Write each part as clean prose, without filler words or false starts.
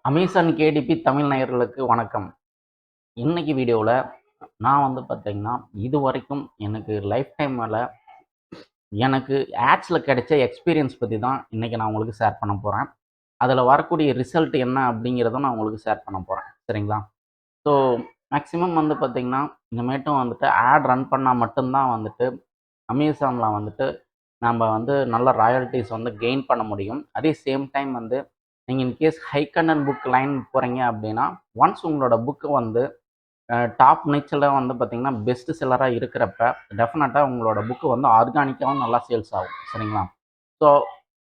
Amazon KDP Tamil நேயர்களுக்கு வணக்கம். இன்னைக்கு வீடியோவில் நான் வந்து பார்த்தீங்கன்னா, இதுவரைக்கும் எனக்கு லைஃப் டைமில் எனக்கு ஆட்ஸில் கிடைச்ச எக்ஸ்பீரியன்ஸ் பற்றி தான் இன்றைக்கி நான் உங்களுக்கு ஷேர் பண்ண போகிறேன். அதில் வரக்கூடிய ரிசல்ட் என்ன அப்படிங்கிறதும் நான் உங்களுக்கு ஷேர் பண்ண போகிறேன். சரிங்களா? ஸோ மேக்ஸிமம் வந்து பார்த்தீங்கன்னா, இனிமேட்டும் வந்துட்டு ஆட் ரன் பண்ணால் மட்டும்தான் வந்துட்டு அமேசானில் வந்துட்டு நம்ம வந்து நல்ல ராயல்டீஸ் வந்து கெயின் பண்ண முடியும். அதே சேம் டைம் வந்து நீங்கள் in case high content book line போகிறீங்க அப்படின்னா, ஒன்ஸ் உங்களோட புக்கு வந்து டாப் நிச்சில் வந்து பார்த்தீங்கன்னா, பெஸ்ட் செல்லராக இருக்கிறப்ப, டெஃபினட்டாக உங்களோட புக்கு வந்து ஆர்கானிக்காவும் நல்லா சேல்ஸ் ஆகும். சரிங்களா? ஸோ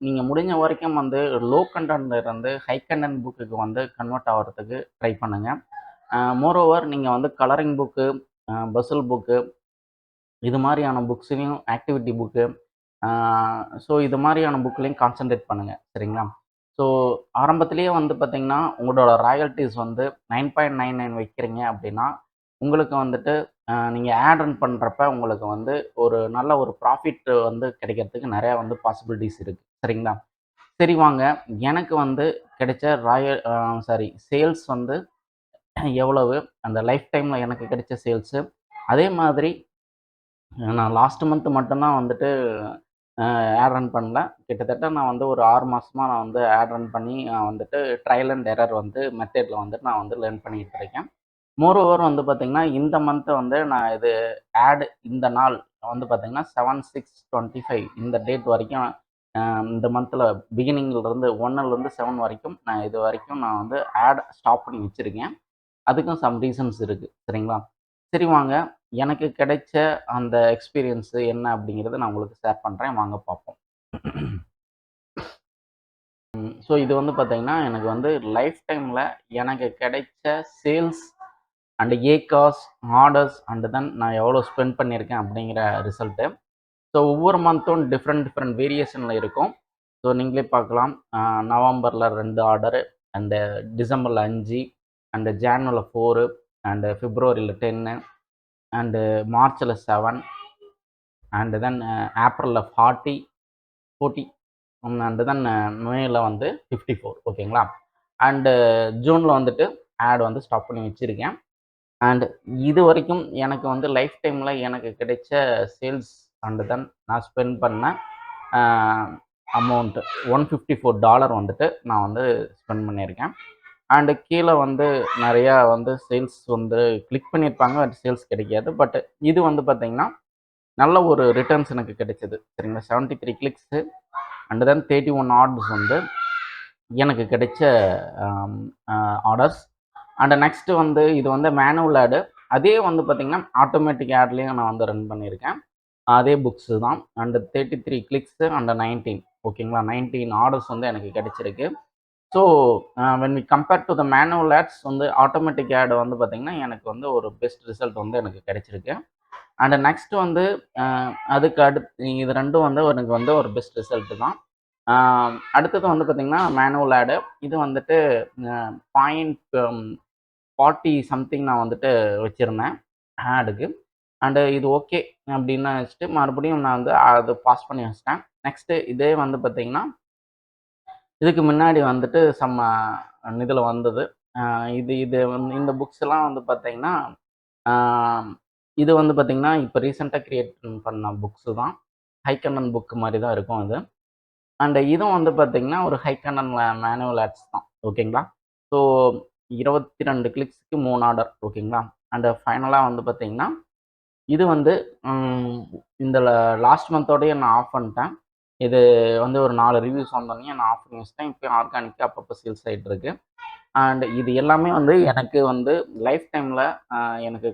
நீங்கள் முடிஞ்ச வரைக்கும் வந்து லோ கண்டென்ட்ல இருந்து ஹை கண்டென்ட் புக்குக்கு வந்து கன்வெர்ட் ஆகிறதுக்கு ட்ரை பண்ணுங்கள். மோரோவர் நீங்கள் வந்து கலரிங் புக்கு, பசில் புக்கு இது மாதிரியான புக்ஸ்லையும் ஆக்டிவிட்டி புக்கு ஸோ இது மாதிரியான புக்லேயும் கான்சன்ட்ரேட் பண்ணுங்கள். சரிங்களா? ஸோ ஆரம்பத்திலேயே வந்து பார்த்தீங்கன்னா, உங்களோட ராயல்டீஸ் வந்து 9.99 வைக்கிறீங்க அப்படின்னா, உங்களுக்கு வந்துட்டு நீங்கள் ஆட் ரன் பண்ணுறப்ப உங்களுக்கு வந்து ஒரு நல்ல ஒரு ப்ராஃபிட் வந்து கிடைக்கிறதுக்கு நிறையா வந்து பாசிபிலிட்டிஸ் இருக்குது. சரிங்களா? சரி வாங்க, எனக்கு வந்து கிடைச்ச சேல்ஸ் வந்து எவ்வளவு, அந்த லைஃப் டைமில் எனக்கு கிடைச்ச சேல்ஸு, அதே மாதிரி நான் லாஸ்ட் மந்த் மட்டும்தான் வந்துட்டு ஆட் ரன் பண்ணல. கிட்டத்தட்ட நான் வந்து ஒரு 6 மாசமா நான் வந்து ஆட் ரன் பண்ணி வந்துட்டு ட்ரையல் அண்ட் எரர் வந்து மெத்தட்ல வந்துட்டு நான் வந்து லேர்ன் பண்ணிட்டு இருக்கேன். மோரோவர் வந்து பார்த்தீங்கன்னா, இந்த மந்த் வந்து நான் இது இந்த நாள் வந்து பார்த்தீங்கன்னா 7/6/25 இந்த டேட் வரைக்கும் இந்த மந்த்தில் பிகினிங்லேருந்து 1லேருந்து 7 வரைக்கும் நான் இது வரைக்கும் நான் வந்து ஸ்டாப் பண்ணி வச்சுருக்கேன். அதுக்கும் சம் ரீசன்ஸ் இருக்குது. சரிங்களா? சரி வாங்க, எனக்கு கிடைச்ச அந்த எக்ஸ்பீரியன்ஸு என்ன அப்படிங்கிறத நான் உங்களுக்கு ஷேர் பண்ணுறேன். வாங்க பார்ப்போம். ஸோ இது வந்து பார்த்தீங்கன்னா, எனக்கு வந்து லைஃப் டைமில் எனக்கு கிடைச்ச சேல்ஸ் அண்ட் ஏகாஸ், ஆர்டர்ஸ் அண்ட் தென் நான் எவ்வளோ ஸ்பெண்ட் பண்ணியிருக்கேன் அப்படிங்கிற ரிசல்ட்டு. ஸோ ஒவ்வொரு மந்த்தும் டிஃப்ரெண்ட் வேரியேஷனில் இருக்கும். ஸோ நீங்களே பார்க்கலாம். நவம்பரில் 2 ஆர்டரு, அண்டு டிசம்பரில் 5, அண்டு ஜான்வரியில் 4, அண்டு பிப்ரவரியில் 10, அண்டு மார்ச்சில் 7, அண்டு தென் ஏப்ரலில் 40 அண்டு தென் மேல வந்து 54. ஓகேங்களா? அண்டு ஜூனில் வந்துட்டு ஆட் வந்து ஸ்டாப் பண்ணி வச்சுருக்கேன். அண்டு இது வரைக்கும் எனக்கு வந்து லைஃப் டைமில் எனக்கு கிடைச்ச சேல்ஸ் அண்டு தென் நான் ஸ்பெண்ட் பண்ண அமௌண்ட்டு $154 வந்துட்டு நான் வந்து ஸ்பெண்ட் பண்ணியிருக்கேன். அண்டு கீழே வந்து நிறையா வந்து சேல்ஸ் வந்து கிளிக் பண்ணியிருப்பாங்க. பட் சேல்ஸ் கிடைக்காது. பட் இது வந்து பார்த்தீங்கன்னா, நல்ல ஒரு ரிட்டர்ன்ஸ் எனக்கு கிடைச்சது. சரிங்களா? 73 கிளிக்ஸு அண்டு தென் 31 ஆர்டர்ஸ் வந்து எனக்கு கிடைச்ச ஆர்டர்ஸ். அண்டு நெக்ஸ்ட்டு வந்து இது வந்து மேனுவல் ஆடு. அதே வந்து பார்த்தீங்கன்னா, ஆட்டோமேட்டிக் ஆட்லேயும் நான் வந்து ரன் பண்ணியிருக்கேன். அதே புக்ஸு தான். And 33 clicks and 19. ஓகேங்களா? 19 ஆர்டர்ஸ் வந்து எனக்கு கிடைச்சிருக்கு. So when we compare to the manual ads வந்து ஆட்டோமேட்டிக் ஆட் வந்து பார்த்தீங்கன்னா, எனக்கு வந்து ஒரு பெஸ்ட் ரிசல்ட் வந்து எனக்கு கிடைச்சிருக்கு. அண்ட் நெக்ஸ்ட் வந்து அதுக்கு இது 2ம் வந்து எனக்கு வந்து ஒரு பெஸ்ட் ரிசல்ட்டு தான். அடுத்தது வந்து பார்த்தீங்கன்னா, மேனுவல் ஆடு. இது வந்துட்டு பாயிண்ட் 40 சம்திங் நான் வந்துட்டு வச்சுருந்தேன் ஆடுக்கு. அண்டு இது ஓகே அப்படின்னு வச்சுட்டு மறுபடியும் நான் வந்து அது பாஸ் பண்ணி வச்சுட்டேன். நெக்ஸ்ட்டு இதே வந்து பார்த்தீங்கன்னா, இதுக்கு முன்னாடி வந்துட்டு இதில் வந்தது. இது இது வந்து இந்த புக்ஸ்லாம் வந்து பார்த்தீங்கன்னா, இது வந்து பார்த்தீங்கன்னா, இப்போ ரீசெண்டாக கிரியேட் பண்ண புக்ஸு தான். ஹை கண்டென்ட் புக் மாரி தான் இருக்கும் இது. அண்ட் இதுவும் வந்து பார்த்தீங்கன்னா, ஒரு ஹை கண்டென்ட் மேனுவல் ஆட்ஸ் தான். ஓகேங்களா? So 22 கிளிக்ஸ்க்கு 3 order. ஓகேங்களா? அண்ட் ஃபைனலா வந்து பார்த்தீங்கன்னா, இது வந்து இந்த லாஸ்ட் மந்தோடயே நான் ஆஃப் பண்ணிட்டேன். இது வந்து ஒரு 4 ரிவ்யூஸ் வந்தோனே நான் ஆஃப் பண்ணி வச்சுட்டேன். இப்பயும் ஆர்கானிக்கா அப்பப்போ சேல்ஸ் ஆயிட்டு இருக்கு. அண்ட் இது எல்லாமே வந்து எனக்கு வந்து லைஃப் டைமில் எனக்கு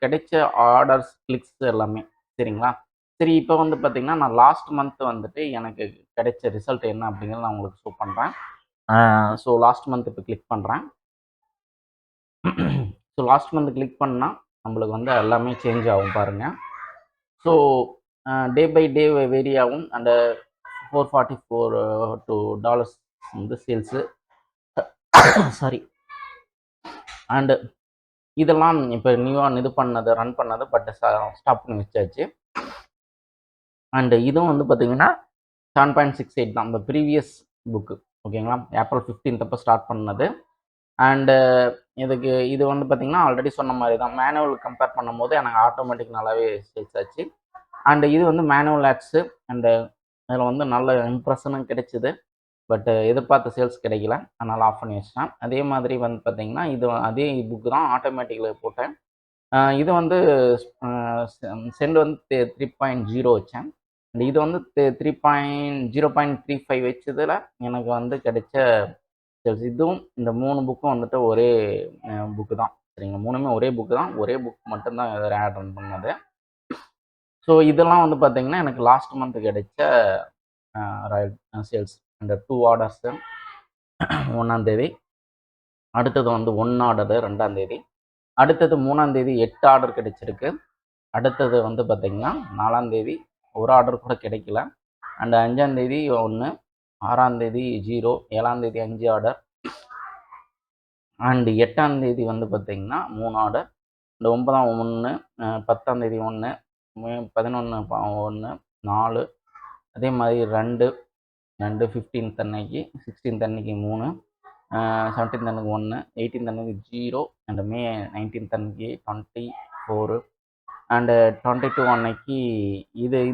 கிடைச்ச ஆர்டர்ஸ், கிளிக்ஸ் எல்லாமே. சரிங்களா? சரி, இப்போ வந்து பார்த்தீங்கன்னா, நான் லாஸ்ட் மந்த் வந்துட்டு எனக்கு கிடைச்ச ரிசல்ட் என்ன அப்படிங்கிறத நான் உங்களுக்கு ஷோ பண்ணுறேன். ஸோ லாஸ்ட் மந்த் இப்போ கிளிக் பண்ணுறேன். ஸோ லாஸ்ட் மந்த் கிளிக் பண்ணால் நம்மளுக்கு வந்து எல்லாமே சேஞ்ச் ஆகும் பாருங்கள். So day by day vary ஆகும். அண்டு $444 வந்து சேல்ஸு. சாரி. அண்டு இதெல்லாம் இப்போ நியூவாக ரன் பண்ணது. பட் ஸ்டாப் பண்ணி வச்சாச்சு. அண்டு இதுவும் வந்து பார்த்தீங்கன்னா 7.68 தான். இந்த ப்ரீவியஸ் புக்கு. ஓகேங்களா? ஏப்ரல் 15 அப்போ ஸ்டார்ட் பண்ணது. அண்டு இது வந்து பார்த்தீங்கன்னா, ஆல்ரெடி சொன்ன மாரி தான். மேனுவல் கம்பேர் பண்ணும்போது எனக்கு ஆட்டோமேட்டிக் நல்லாவே சேல்ஸ் ஆச்சு. அண்ட் இது வந்து மேனுவல் ஆட்ஸு அண்டு இதில வந்து நல்ல இம்ப்ரஷனும் கிடைச்சது. பட் எதிர்பார்த்த சேல்ஸ் கிடைக்கல. அதனால ஆஃப் பண்ணி வச்சுட்டேன். அதே மாதிரி வந்து பார்த்தீங்கன்னா, இது அதே புக் தான் ஆட்டோமேட்டிக்ல போட்டேன். இது வந்து அ சென்ட் வந்து 3.0 வச்சேன். இது வந்து 0.35 வச்சதுல எனக்கு வந்து கிடைச்ச சேல்ஸ். இதுவும் இந்த 3 புக்கும் வந்துட்டு ஒரே புக்கு தான். சரிங்களா? 3மே ஒரே புக்கு தான். ஒரே புக் மட்டும் தான் இதில ஆட் ரன் பண்ணது. ஸோ இதெல்லாம் வந்து பார்த்தீங்கன்னா, எனக்கு லாஸ்ட் மந்த் கிடைச்ச ராயல் சேல்ஸ். இந்த 2 ஆர்டர்ஸு 1ஆம் தேதி. அடுத்தது வந்து 1 ஆர்டரு 2ஆம் தேதி. அடுத்தது 3ஆம் தேதி 8 ஆர்டர் கிடைச்சிருக்கு. அடுத்தது வந்து பார்த்தீங்கன்னா, 4ஆம் தேதி 1 ஆர்டர் கூட கிடைக்கல. அண்ட் 5ஆம் தேதி 1, 6ஆம் தேதி 0, 7ஆம் தேதி 5 ஆர்டர். அண்ட் 8ஆம் தேதி வந்து பார்த்தீங்கன்னா 3 ஆர்டர். இந்த 9ஆம் 1, 10ஆம் தேதி 1, 11 1, 4, அதே மாதிரி 2, 15th அன்னைக்கு, 16th அன்னைக்கு 3, 17th அன்னைக்கு 1, 18th அன்னைக்கு 0, அண்ட் மே 19th அன்னைக்கு 24, அண்டு 22 அன்னைக்கு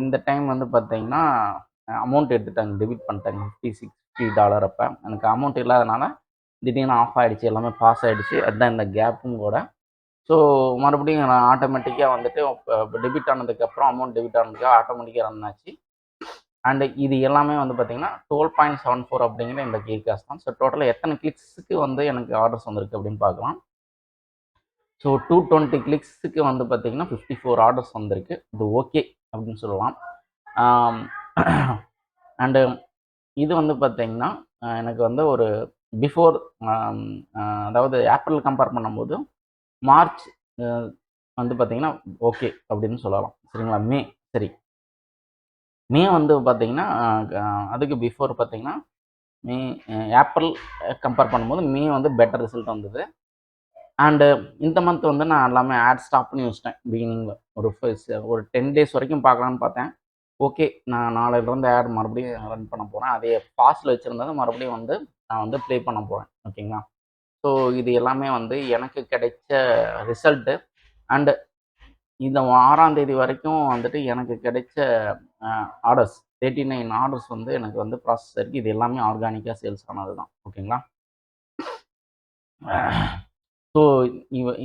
இந்த டைம் வந்து பார்த்தீங்கன்னா, அமௌண்ட் எடுத்துட்டாங்க. டெபிட் பண்ணிட்டாங்க. $50 அப்போ. எனக்கு அமௌண்ட் இல்லாதனால திடீர்னு ஆஃப் ஆகிடுச்சு. எல்லாமே பாஸ் ஆகிடுச்சு. அதுதான் இந்த கேப்பும் கூட. ஸோ மறுபடியும் நான் ஆட்டோமேட்டிக்காக வந்துட்டு டெபிட் ஆனதுக்கப்புறம் அமௌண்ட் டெபிட் ஆனதுக்கு ஆட்டோமேட்டிக்காக ரன் ஆச்சு. அண்ட் இது எல்லாமே வந்து பார்த்தீங்கன்னா 12.74 அப்படிங்கிற இந்த கீ காஸ்ட் தான். ஸோ டோட்டலாக எத்தனை கிளிக்ஸுக்கு வந்து எனக்கு ஆர்டர்ஸ் வந்திருக்கு அப்படின்னு பார்க்கலாம். ஸோ 220 கிளிக்ஸுக்கு வந்து பார்த்தீங்கன்னா 54 ஆர்டர்ஸ் வந்திருக்கு. இது ஓகே அப்படின்னு சொல்லலாம். அண்டு இது வந்து பார்த்தீங்கன்னா, எனக்கு வந்து ஒரு பிஃபோர் அதாவது ஏப்ரல் கம்பேர் பண்ணும்போது மார்ச் வந்து பார்த்தீங்கன்னா ஓகே அப்படின்னு சொல்லலாம். சரிங்களா? சரி. மே வந்து பார்த்தீங்கன்னா, அதுக்கு பிஃபோர் பார்த்தீங்கன்னா, மே ஏப்ரல் கம்பேர் பண்ணும்போது மே வந்து பெட்டர் ரிசல்ட் வந்தது. அண்டு இந்த மந்த் வந்து நான் எல்லாமே ஆட் ஸ்டாப் பண்ணி வச்சுட்டேன். பிகினிங்ல ஒரு 10 டேஸ் வரைக்கும் பார்க்கலான்னு பார்த்தேன். ஓகே. நான் நாளையிலேருந்து ஆட் மறுபடியும் ரன் பண்ண போறேன். அதே பாஸ்ல வச்சிருந்தத மறுபடியும் வந்து நான் வந்து ப்ளே பண்ண போறேன். ஓகேங்களா? ஸோ இது எல்லாமே வந்து எனக்கு கிடைச்ச ரிசல்ட்டு. அண்டு இந்த 6ஆம் தேதி வரைக்கும் வந்துட்டு எனக்கு கிடைச்ச ஆர்டர்ஸ் 39 ஆர்டர்ஸ் வந்து எனக்கு வந்து ப்ராசஸ் ஆயிருக்கு. இது எல்லாமே ஆர்கானிக்கா சேல்ஸ் ஆனது தான். ஓகேங்களா? ஸோ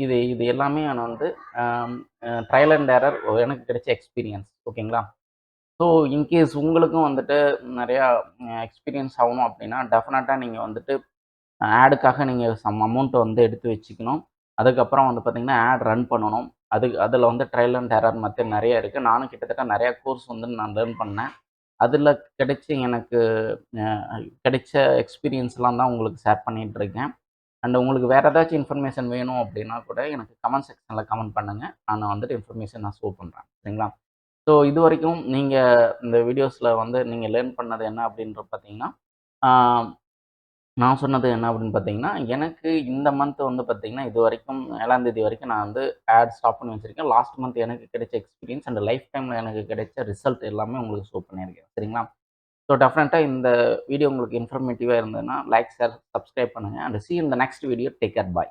இது எல்லாமே நான் வந்து ட்ரையல் அண்ட் எரர் எனக்கு கிடைச்ச எக்ஸ்பீரியன்ஸ். ஓகேங்களா? ஸோ இன்கேஸ் உங்களுக்கும் வந்துட்டு நிறையா எக்ஸ்பீரியன்ஸ் ஆகணும் அப்படின்னா, டெஃபினட்டா நீங்கள் வந்துட்டு ஆடுக்காக நீங்கள் சம் அமௌண்ட் வந்து எடுத்து வச்சுக்கணும். அதுக்கப்புறம் வந்து பார்த்தீங்கன்னா, ஆட் ரன் பண்ணணும். அதில வந்து ட்ரையல் அண்ட் எரர் மெத்தட் நிறைய இருக்குது. நானும் கிட்டத்தட்ட நிறையா கோர்ஸ் வந்து நான் லேர்ன் பண்ணேன். அதில எனக்கு கிடைச்ச எக்ஸ்பீரியன்ஸ்லாம் தான் உங்களுக்கு ஷேர் பண்ணிகிட்ருக்கேன். அண்ட் உங்களுக்கு வேறு ஏதாச்சும் இன்ஃபர்மேஷன் வேணும் அப்படின்னா கூட எனக்கு கமெண்ட் செக்ஷனில் கமெண்ட் பண்ணுங்கள். நான் வந்துட்டு இன்ஃபர்மேஷன் நான் ஷோ பண்ணுறேன். சரிங்களா? ஸோ இதுவரைக்கும் நீங்கள் இந்த வீடியோஸில் வந்து நீங்கள் லேர்ன் பண்ணது என்ன அப்படின்ற பார்த்தீங்கன்னா, நான் சொன்னது என்ன அப்படின்னு பார்த்தீங்கன்னா, எனக்கு இந்த மந்த் வந்து பார்த்தீங்கன்னா, இதுவரைக்கும் 7ஆம் தேதி வரைக்கும் நான் வந்து ஆட் ஸ்டாப் பண்ணி வச்சிருக்கேன். லாஸ்ட் மந்த் எனக்கு கிடைச்ச எக்ஸ்பீரியன்ஸ் அண்ட் லைஃப் டைமில் எனக்கு கிடைச்ச ரிசல்ட் எல்லாமே உங்களுக்கு ஷோ பண்ணியிருக்கேன். சரிங்களா? ஸோ டெஃபினட்டா இந்த வீடியோ உங்களுக்கு இன்ஃபர்மேட்டிவா இருந்ததுன்னா, லைக், ஷேர், சப்ஸ்கிரைப் பண்ணுங்க. And sea you in the next video. Take care. Bye.